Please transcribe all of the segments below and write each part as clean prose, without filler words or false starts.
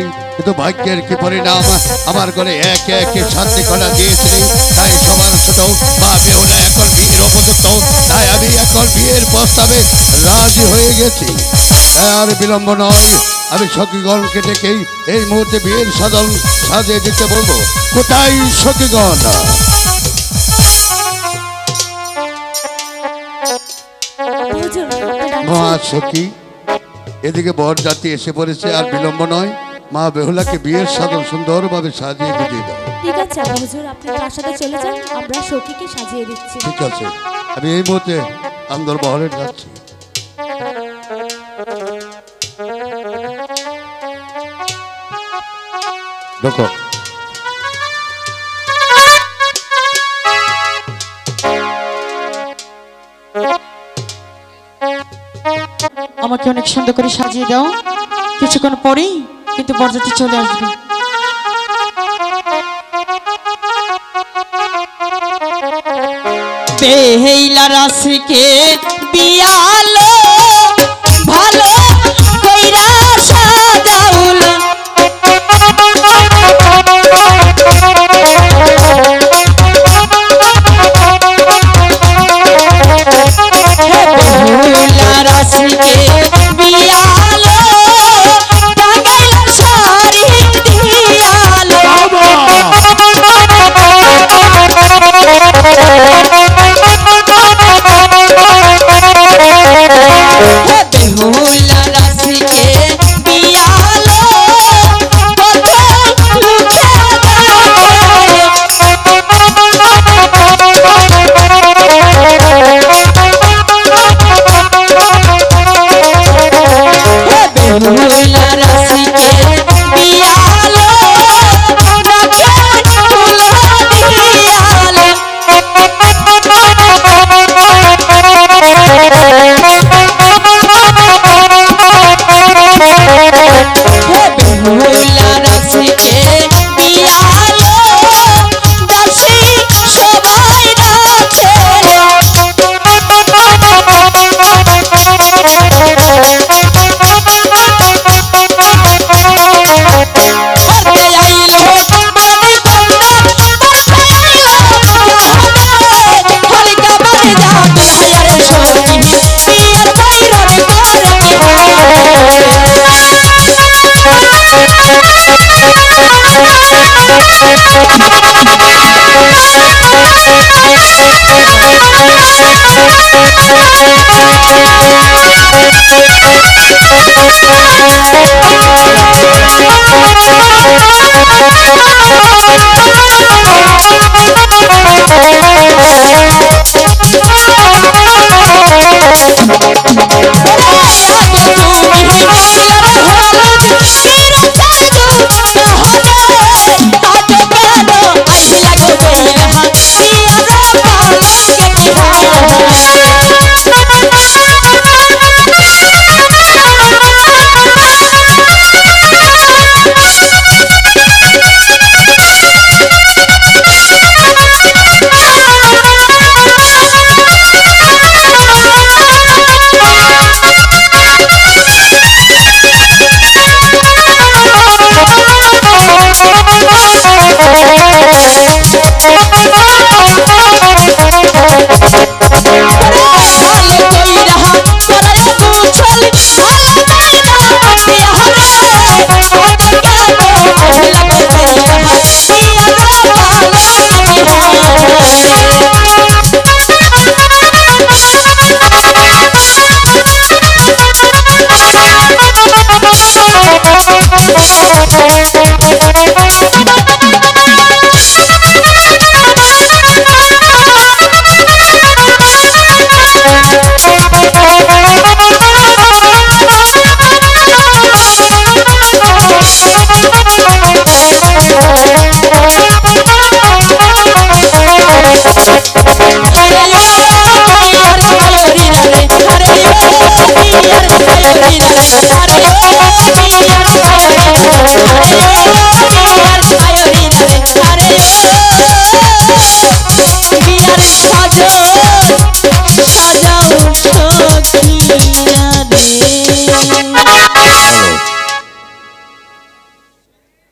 নাই, কিন্তু ভাগ্যের কি পরিণাম, আমার ঘরে একে একে শান্তি করা দিয়েছিলেন। তাই সবার ছোট মা বেহুলা এখন বিয়ের উপযুক্ত, তাই আমি এখন বিয়ের প্রস্তাবে রাজি হয়ে গেছি। আর বিলম্ব নয়, আমি সখীগণকে ডেকেই এই মুহূর্তে বিয়ের সাধন সাজিয়ে দিতে বলবো। কোথায় সখীগণ? মা সখী, এদিকে বরযাত্রী এসে পড়েছে, আর বিলম্ব নয়, মা বেহুলাকে বিয়ের সাধন সুন্দরভাবে সাজিয়ে দিয়ে দাও। ঠিক আছে আব্বা হুজুর, আপনি প্রাসাদে চলে যান, আমরা সখীকে সাজিয়ে দিচ্ছি। ঠিক আছে, আমি এই মুহূর্তে আন্দর বহরে যাচ্ছি। দেখো আমাকে অনেক সুন্দর করে সাজিয়ে দাও, কিছুক্ষণ পরেই কিন্তু বরযাত্রী চলে আসবে। বেহেইলা রাশিকে বিয়ালো ভালো কইরা সাজাউলো, বেহুলা রাশিকে বিয়ালো টাঙ্গাইলা শাড়ি দিয়ালো, বেহুলা রাশিকে বিয়ালো কত লুকে বেহুলা রাশিকে বিয়ালো নাকে ফুল দিয়ালো, বেহুলা রাশিকে বিয়ালো দাসী সবাই ডাকে, করতে আইলো বনে বন্দা বর্ষায় আইলো হলিকা বাজে যাবে হায়ারে সখী বিয়ের বাইরে করে কি সখী।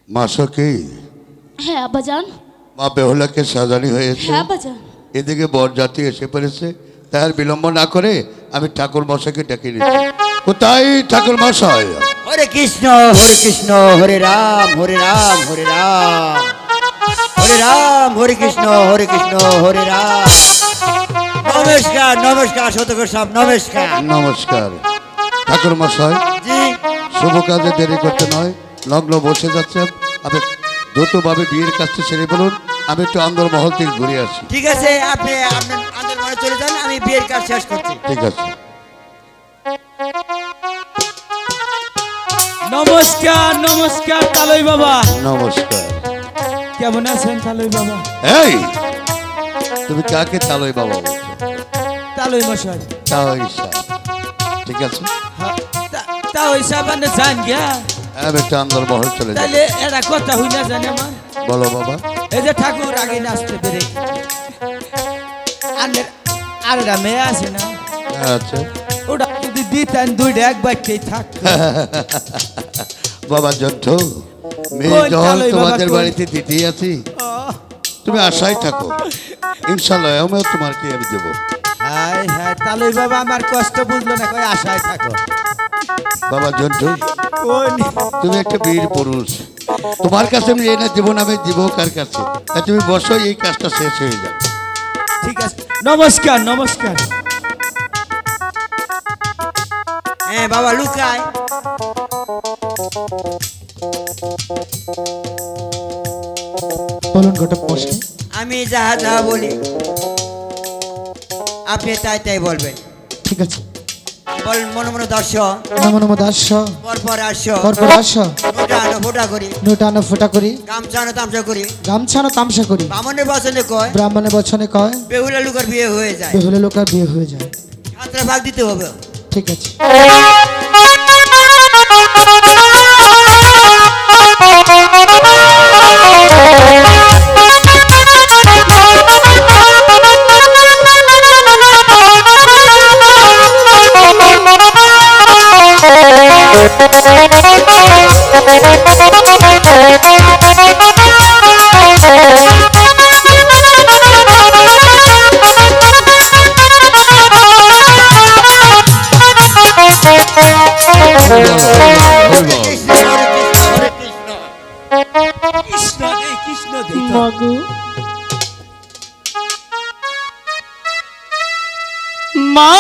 মাসকে হ্যাঁ আব্বাজান। মা বেহুলাকে সাজানি হয়েছে, হ্যাঁ আব্বাজান। এদিকে বরযাত্রী এসে পড়েছে, তাই আর বিলম্ব না করে আমি ঠাকুর মশাইকে ডেকে নিচ্ছি। কোথায় ঠাকুর মশাই? হরে কৃষ্ণ হরে রাম হরে রাম হরে রাম হরে রাম হরে কৃষ্ণ হরে রাম। নমস্কার নমস্কার সতকর সাহেব, নমস্কার। নমস্কার ঠাকুর মশাই। জি শুভ কাজে দেরি করতে নয়, লগ্ন বসে যাচ্ছে, আপনি দ্রুতভাবে বিয়ের কাজটা সেরে বলুন, আমি একটু আন্দরমহল থেকে ঘুরে আসি। ঠিক আছে, আপনি আপনার আন্দোলনে চলে যান, আমি বিয়ের কাজ শেষ করছি। ঠিক আছে। নমস্কার নমস্কার তালই বাবা। নমস্কার। কেমন আছেন তালই বাবা? এই তুমি কাকে তালই বাবা বলছো? তালই মশাই। তালই সাহেব। ঠিক আছে, তা ওই সাবানে জান গিয়া আমি একটু আন্দরমহল চলে যাই। তাহলে এরা কথা হই না জানে আমার। বলো বাবা। এই যে ঠাকুর আগে নাচতে পেরে আর মেয়ে আছে না, আচ্ছা ওটা যদি দিতেন দুইটা এক বাক্যেই থাক। বাবা জন্টু, মেয়ে কই যখন তালই বাবা, তোমাদের কই? বাড়িতে দিতেই আছি, তুমি আশায় থাকো, ইনশাল্লাহ আমিও তোমার কি আমি দেবো। হাই হাই তালই বাবা আমার কষ্ট বুঝলো না, কই আশায় থাকো। বাবা জন্টু, কোন তুমি একটা বীর পুরুষ, তোমার কাছে আমি এনে দেবো না, আমি দিব কার কাছে? তাই তুমি বসো, এই কাজটা শেষ হয়ে যাবে। ঠিক আছে, নমস্কার নমস্কার। হ্যাঁ বাবা লুকায়। বলুন ঘটক মশাই। আমি যাহা যাহা বলি আপনি তাই তাই বলবেন। ঠিক আছে। বল মনে মনে দর্শ নমো নমো দাস পরপর আস পরপর আস, নোটা আনো ফোটা করি, নোটা আনো ফোটা করি, গামছা আনো তামসা করি, গামছানো তামসা করি, বামনের বচনে কয় ব্রাহ্মণের বচনে কয় বেহুলা লুকার বিয়ে হয়ে যায়, বেহুলে লোকার বিয়ে হয়ে যায়। সাতটা ভাগ দিতে হবে। ঠিক আছে। কৃষ্ণ দে কৃষ্ণ দে। মাগো মা,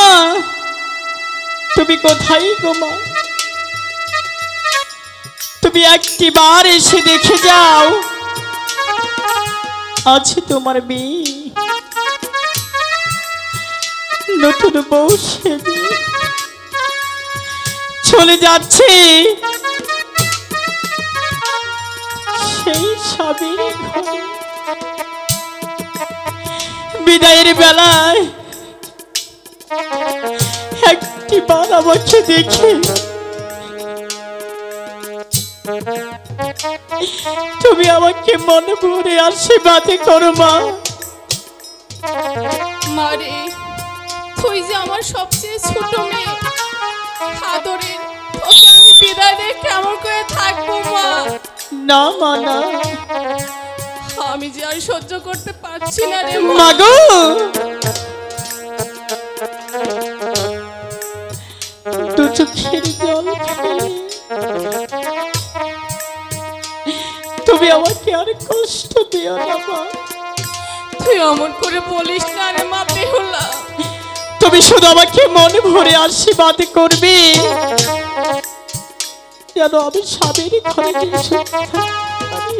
তুমি কোথায় গো মা? তুমি একটিবার এসে দেখে যাও, আছে তোমার মেয়ে নতুন বউ সেজে চলে যাচ্ছে সেই স্বামীর ঘরে। বিদায়ের বেলায় একটিবার আমাকে দেখে তুমি আমাকে মনে ভরে আশীর্বাদ করো মা। মারে, তুই যে আমার সবচেয়ে ছোট মেয়ে, আদরের, তোকে আমি বিদায় দিয়ে কেমন করে থাকবো মা? না মা না, আমি যে আর সহ্য করতে পারছি না রে মা। মাগো দু চোখের জল ফেলে তুমি আমাকে আর কষ্ট দিও না মা। তুই অমন করে বলিস না রে মা বেহুলা। তুমি শুধু আমাকে মনে ভরে আশীর্বাদ করবে যেন আমি স্বামীর ঘরে গিয়ে সুখে থাকতে পারি।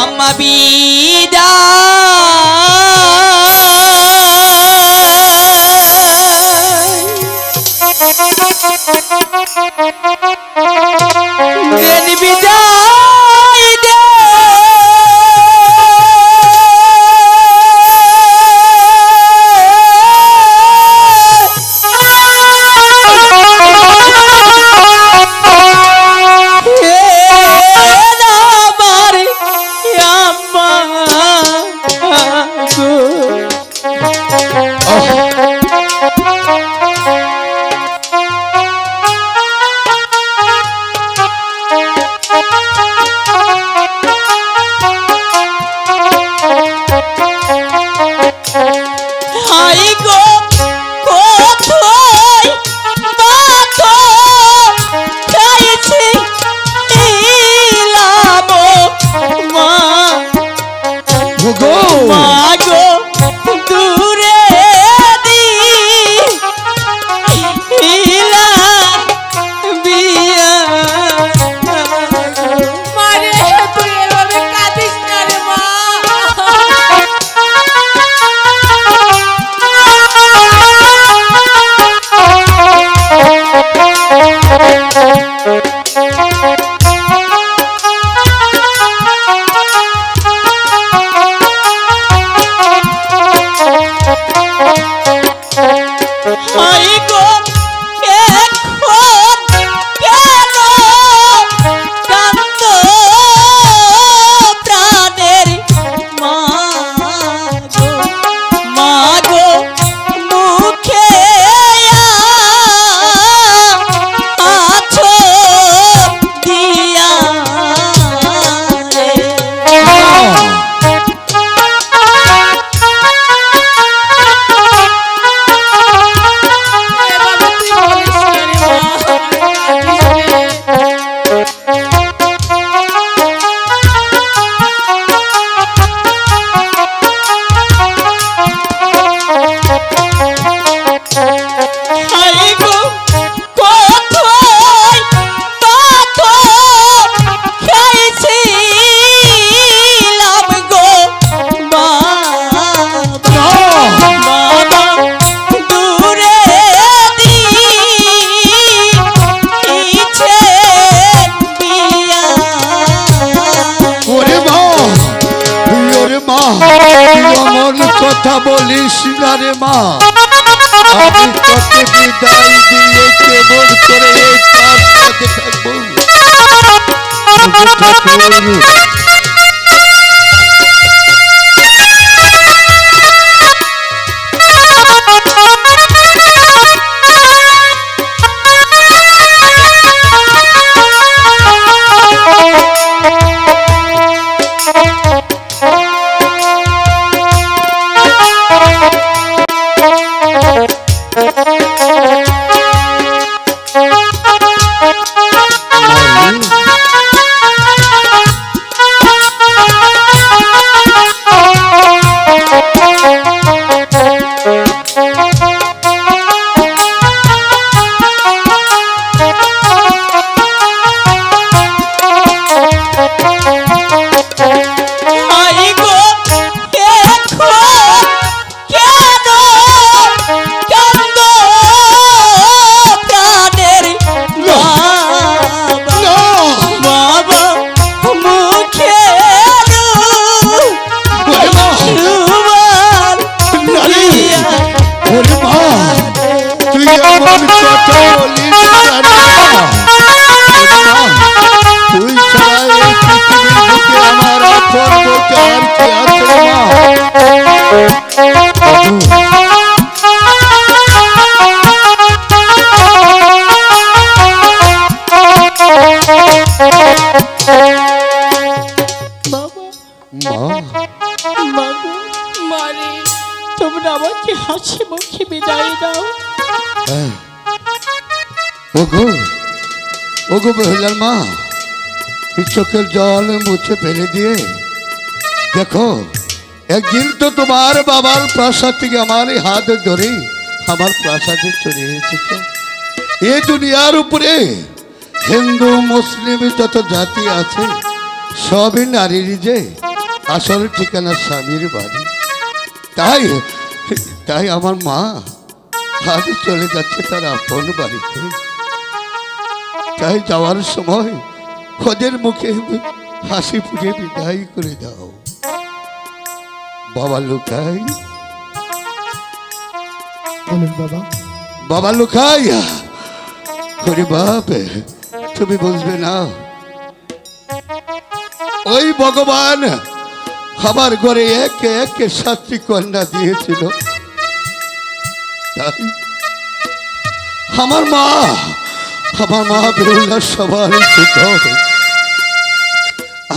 আম্মা বিদায় বিদায় দে আমার আম্মা হাই গো এখন কেন কান্দো প্রাণের মা গো, মা গো মুখে আছো দিয়া রে। বাবা তুই বলিস না রে মা, হাই গো কোথায় পাথর খাইছিলাম গো বাবা, বাবা দূরে দিছে বিয়া। ওরে মা, ওরে মা, তুই অমন কথা বলিস না রে মা। আমি তোকে বিদায় দিয়ে কেমন করে এই তার সাথে থাকবো। ওগো ঠাকুর, হাই গো এখন কেন কান্দো প্রাণের বাবা, বাবা মুখে ওরে মা, রুমাল দিয়া। ওরে মা, তুই এমন কথা বলিস না রে মা। ওরে মা, তুই ছাড়া এই পৃথিবীর বুকে আমার আপন বলতে আর কি আছে রে মা। বাবা, মা, মা গো, মারে তোমরা আমাকে হাসি মুখে বিদায় দাও। হ্যাঁ। ওগো, ওগো মহিলার মা, এই চোখের জল মুছে ফেলে দিয়ে দেখো, একদিন তো তোমার বাবার প্রাসাদ থেকে আমার এই হাত ধরে আমার প্রাসাদে চলে এসেছে। এই দুনিয়ার উপরে হিন্দু মুসলিম যত জাতি আছে সবই নারীর যে আসল ঠিকানা স্বামীর বাড়ি। তাই তাই আমার মা আজ চলে যাচ্ছে তার আপন বাড়িতে। তাই যাওয়ার সময় ওদের মুখে হাসি ফুটে বিদায় করে দাও। বাবা লুকাই, বলুন বাবা। বাবা লুকাই, ওরে বাপ, তুমি বুঝবে না, ওই ভগবান আমার ঘরে একে একে 7টি কন্যা দিয়েছিল। তাই আমার মা বেহুলা সবার ছোট।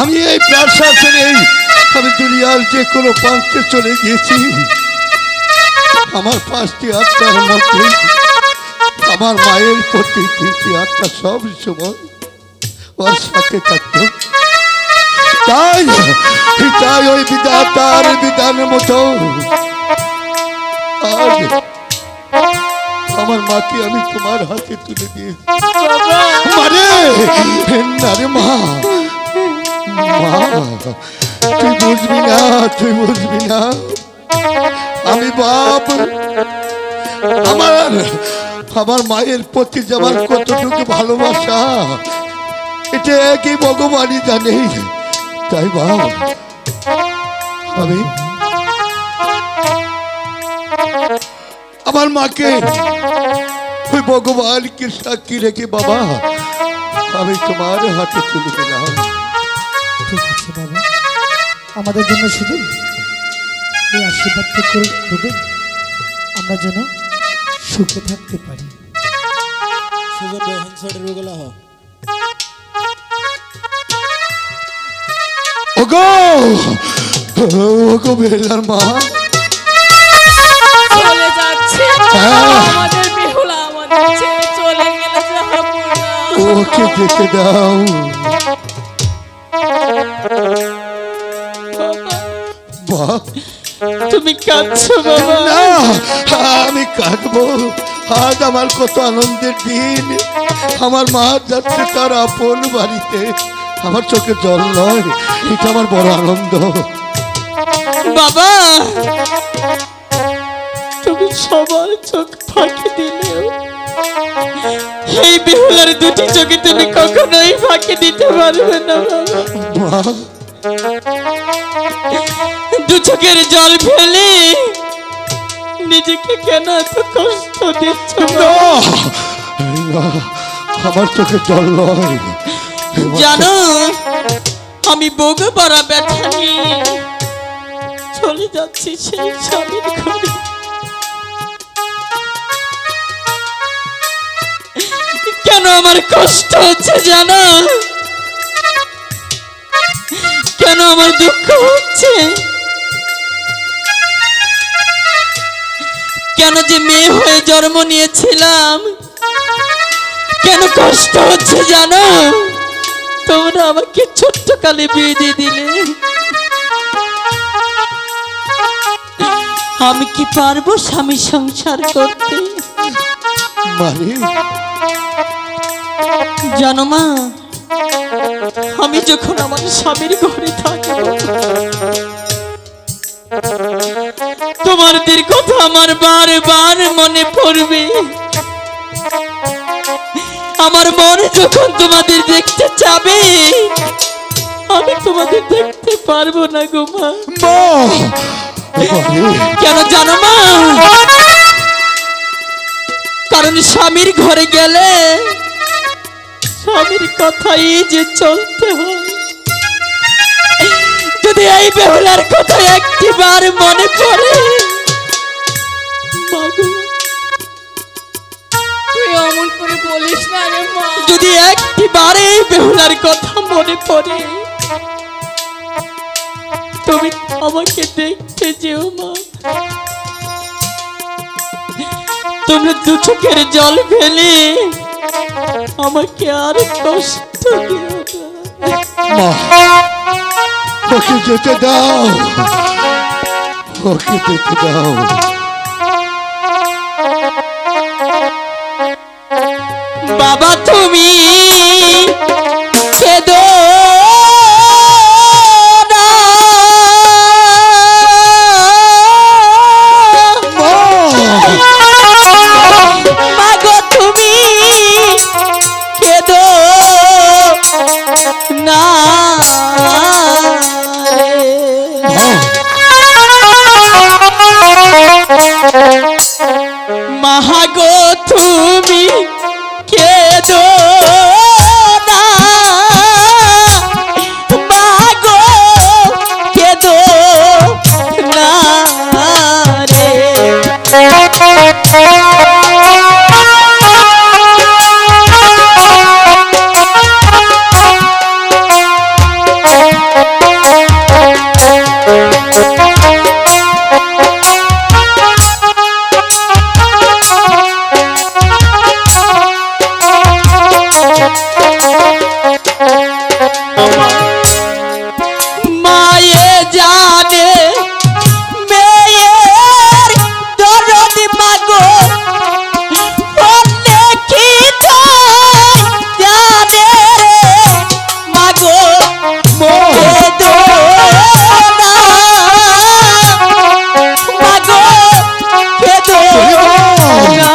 আমি এই প্রাসাদ ছেড়ে আমি দুনিয়ার যে কোনো প্রান্তে চলে গিয়েছি। আমার 5টি আত্মার মধ্যে আমার মায়ের প্রতি 3টি আত্মা সব সময় ওর সাথে থাকতো। তাই তাই ওই বিধাতার বিধানের মতো আজ আমার মাকে আমি তোমার হাতে তুলে দিয়েছি। মানে না রে মা, তুই বুঝবি না, তুই বুঝবি না। আমি বাপ, আমার মায়ের প্রতি যে আমার কতটুকু ভালোবাসা এটা একই ভগবানই জানে। তাই বাপ, আমি আমার মাকে ওই ভগবানকে সাক্ষী রেখে বাবা আমি তোমার হাতে তুলে দিলাম। ঠিক আছে বাবা, আমাদের জন্য শুধু এই আশীর্বাদ করবে আমরা যেন সুখে থাকতে পারি। ওগো ওগো বেহুলার মা চলে যাচ্ছে আমাদের বেহুলা আমাদের ছেড়ে চলে গেলে জাহাপনা। ওকে যেতে দাও। মা তুমি কাঁদছো বাবা? না আমি কাঁদবো, আজ আমার কত আনন্দের দিন। আমার মা যাচ্ছে তার আপন বাড়িতে, আমার চোখে জল নয়, এটা আমার বড় আনন্দ। বাবা তুমি সবার চোখ ফাঁকি দিলেও এই বেহুলার দুটি চোখে তুমি কখনোই ফাঁকি দিতে পারবে না বাবা। মা দু চোখের জল ফেলে নিজেকে কেন এত কষ্ট দিচ্ছ? না, না, আমার চোখে জল নয়। জানো আমি বগু বড় ব্যথা নিয়ে চলে যাচ্ছি সেই স্বামীর ঘরে। কেন আমার কষ্ট হচ্ছে জানো? কেন আমার দুঃখ হচ্ছে? কেন যে মেয়ে হয়ে জন্ম নিয়েছিলাম কেন কষ্ট হচ্ছে জানো? তোমরা আমাকে ছোট্ট কালে বিয়ে দিয়ে দিলে। আমি কি পারবো স্বামী সংসার করতে? মানে জানো মা, আমি যখন আমার স্বামীর ঘরে থাকবো তোমাদের কথা আমার বারবার মনে পড়বে। আমার মন যখন তোমাদের দেখতে চাবে আমি তোমাদের দেখতে পারবো না গো মা। কেন জানো মা? কারণ স্বামীর ঘরে গেলে স্বামীর কথাই যে চলতে হয়। যদি এই বেহুলার কথা একটিবার মনে পড়ে মাগো, তুই অমন করে বলিস না রে মা। যদি একটিবার এই বেহুলার কথা মনে পড়ে তুমি আমাকে দেখতে যেও মা। তোমরা দু চোখের জল ফেলে আমাকে আর কষ্ট দিও না। মা ওকে যেতে দাও, ওকে যেতে দাও। বাবা তুমি কেঁদো না, মাগো তুমি কেঁদো না মাগো তুমি কেঁদো না, মাগো কেঁদো না রে। মায়ে জানে মেয়ের দরদ মাগো, বললে কি জানে মাগো কেঁদো না, মাগো কেঁদো না।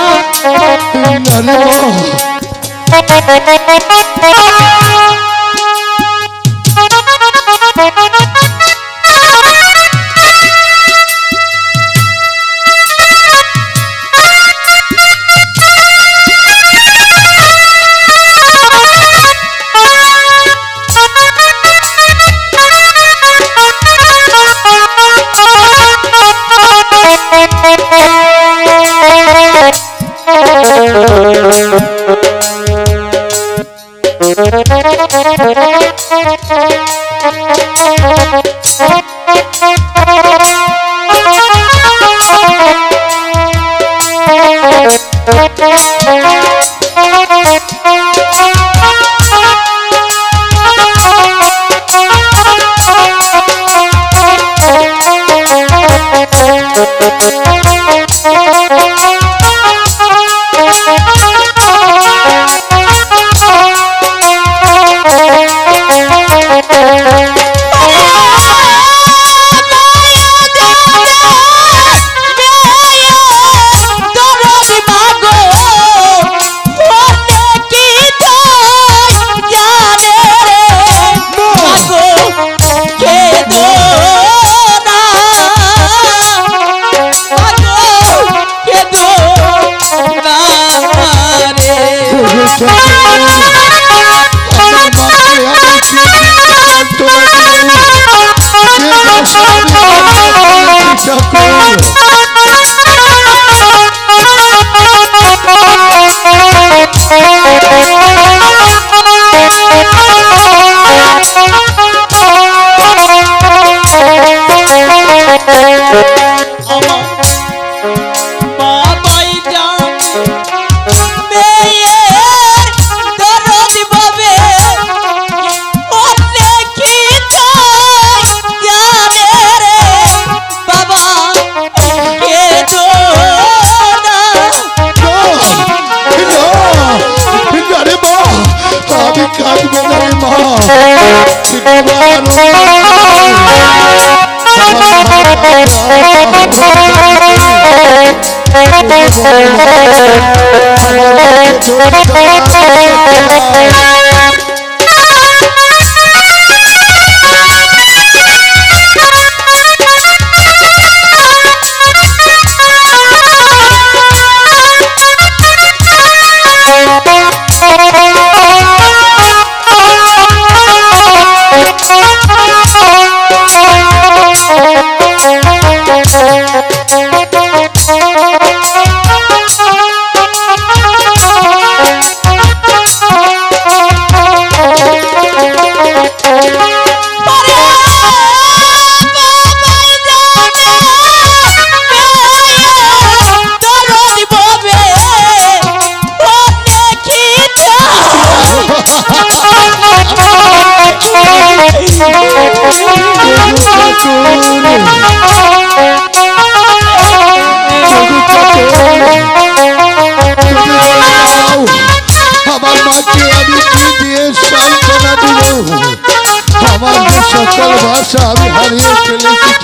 সকল ভাষা আমি হারিয়ে ফেলেছি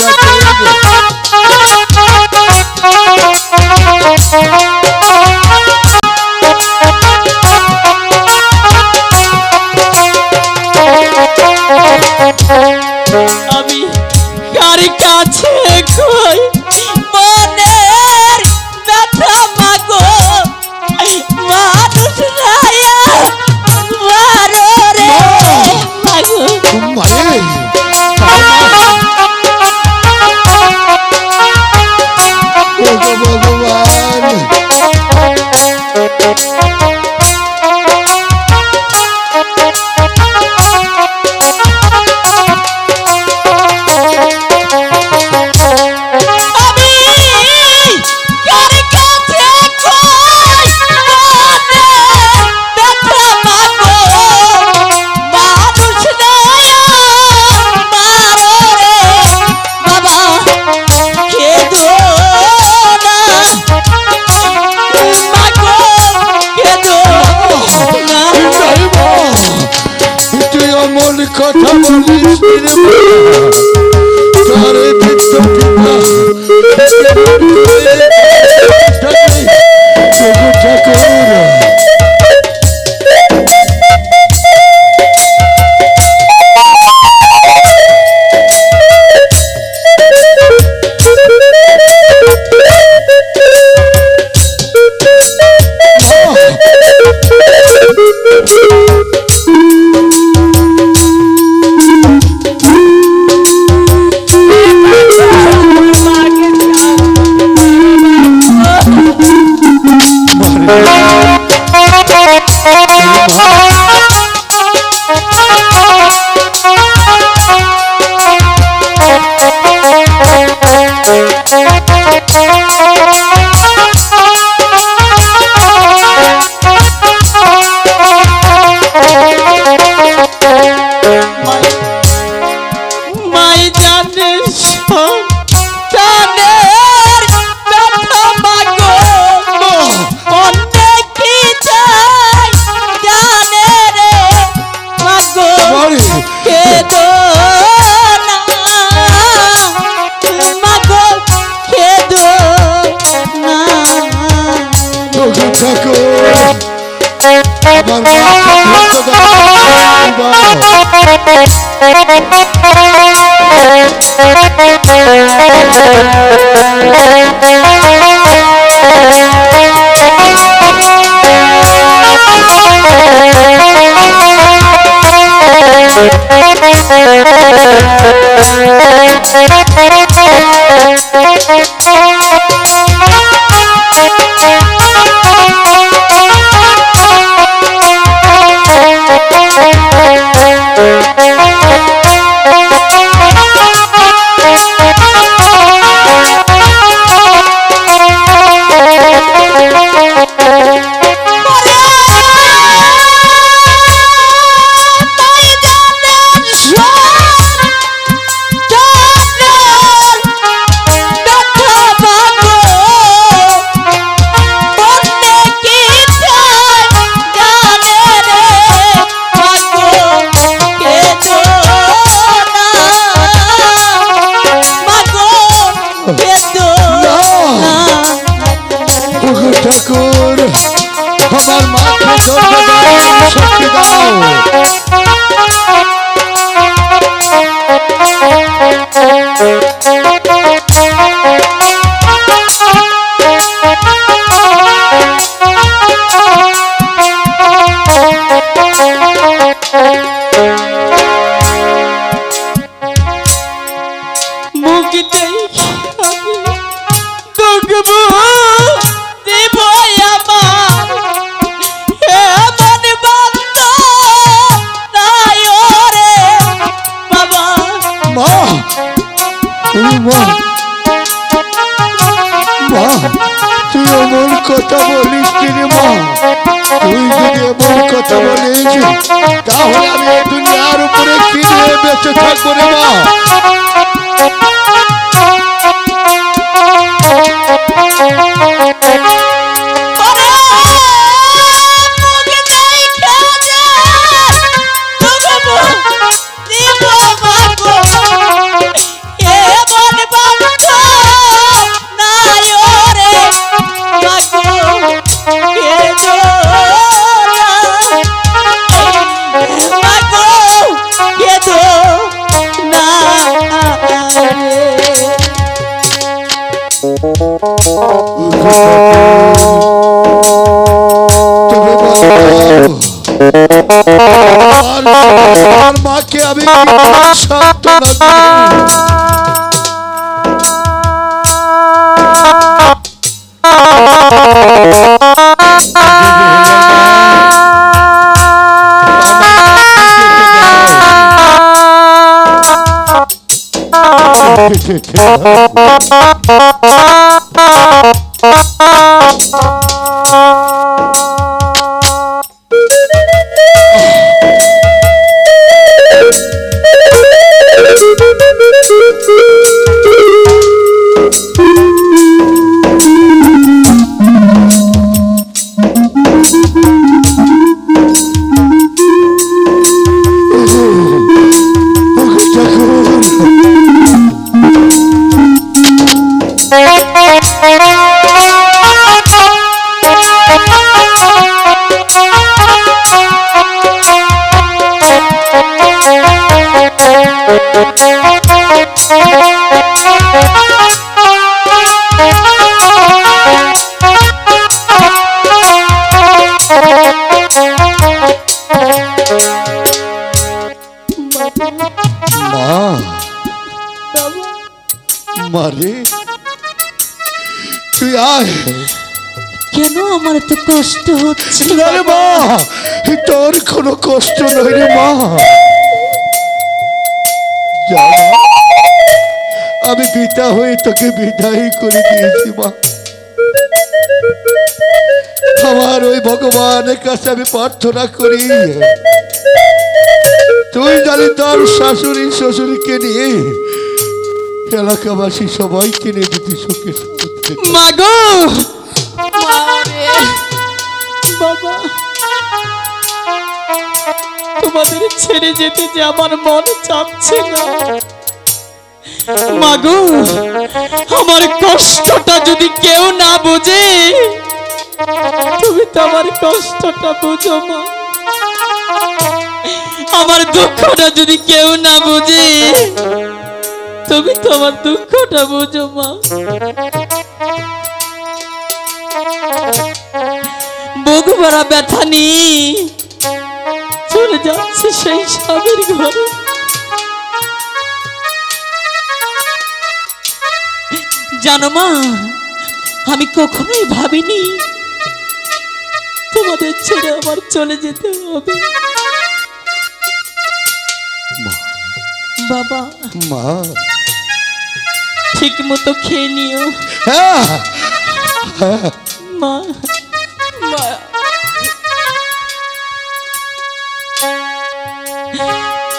আমি কার কাছে কই মনের ব্যথা মাগো মানুষ রায়া মারো রে মাগো মারে কথা বলিস তারে ঠাকুর আমার মাকে ঠাকুর আমার মাকে ধরে দাও, শক্তি দাও। তুই এমন কথা বলিস রে মা, তুই যদি এমন কথা বলিস তাহলে আমি এই দুনিয়ার উপরে কি নিয়ে বেঁচে থাকবো রে মা। আমার মাকে আমি সান্ত্বনা মারে তুই আয়। কেন আমার এত কষ্ট হচ্ছে? রে মা, তোর কোনো কষ্ট নয় রে মা। আমি পিতা হয়ে তোকে বিদায় করে দিয়েছি মা। আমার ওই ভগবানের কাছে আমি প্রার্থনা করি তুই জানি তোর শাশুড়ি শ্বশুরকে নিয়ে এলাকাবাসী সবাইকে নিয়ে যদি সুখে মাগো বাবা, তোমাদের ছেড়ে যেতে যে আমার মন চাচ্ছে না। মাগো আমার কষ্টটা যদি কেউ না বোঝে তুমি তো আমার কষ্টটা বুঝো মা। আমার দুঃখটা যদি কেউ না বুঝে, তুমি তো আমার দুঃখটা বুঝো মা। বুক ভরা ব্যথা নিয়ে চলে যাচ্ছে সেই স্বামীর ঘরে। জানো মা, আমি কখনোই ভাবিনি তোমাদের ছেড়ে আমার চলে যেতে হবে। বাবা মা, ঠিক মতো খেয়ে নিও মা।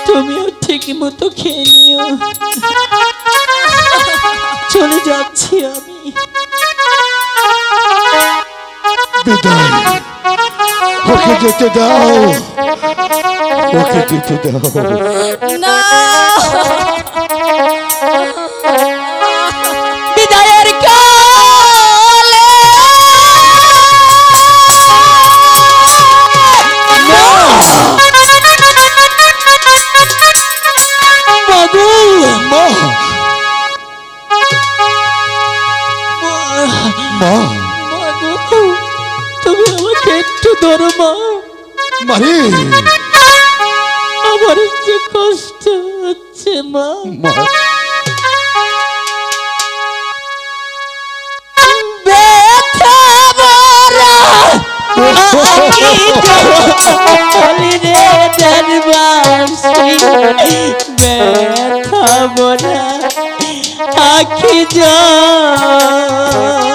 তুমিও ঠিক মতো খেয়ে নিও। চলে যাচ্ছি আমি। বিদায়, ওকে যেতে দাও, ওকে যেতে দাও। না, বিদায়ের কালে বাবু, মা, মা, তুমি আমাকে একটু ধরো মা। মারে, আমার যে কষ্ট হচ্ছে মা। মা, ব্যথা ভরা আখি জলি রে দরবাসি, ব্যথা ভরা আখি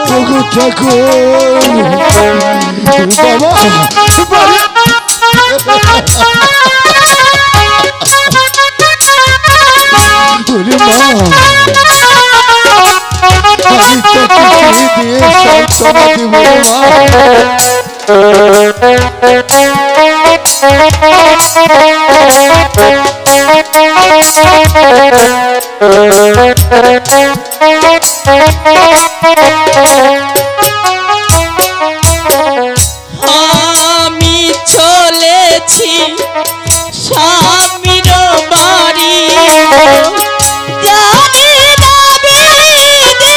ঠাকুর ঠাকুর, বাবা, মারে। ওরে মা, আমি তোকে দিয়ে সান্ত্বনা দেব মা। আমি চলেছি স্বামীর বাড়ি, জানি না বিধি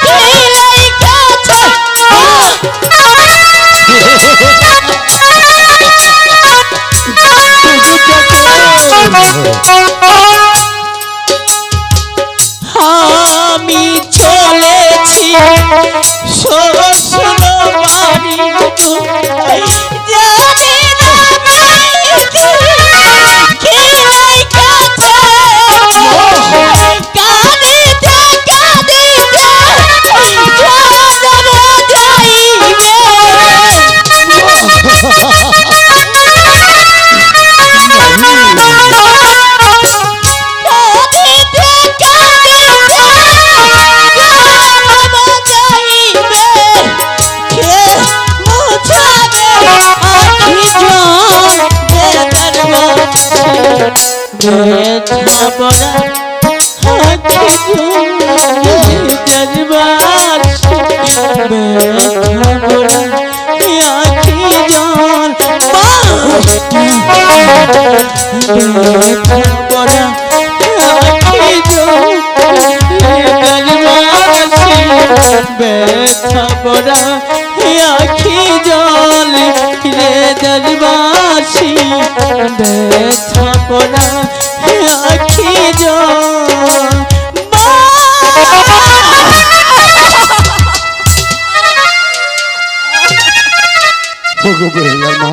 কি লেখেছে। আমি চলেছি শ্বশুর বাড়ি, জানি না বিধি কি লেখেছে। কাঁদিতে কাঁদিতে জনম যাইবে। ব্যথা পড়া আখি জল রে দরবাসি, ব্যথা পড়া আখি জল। মা,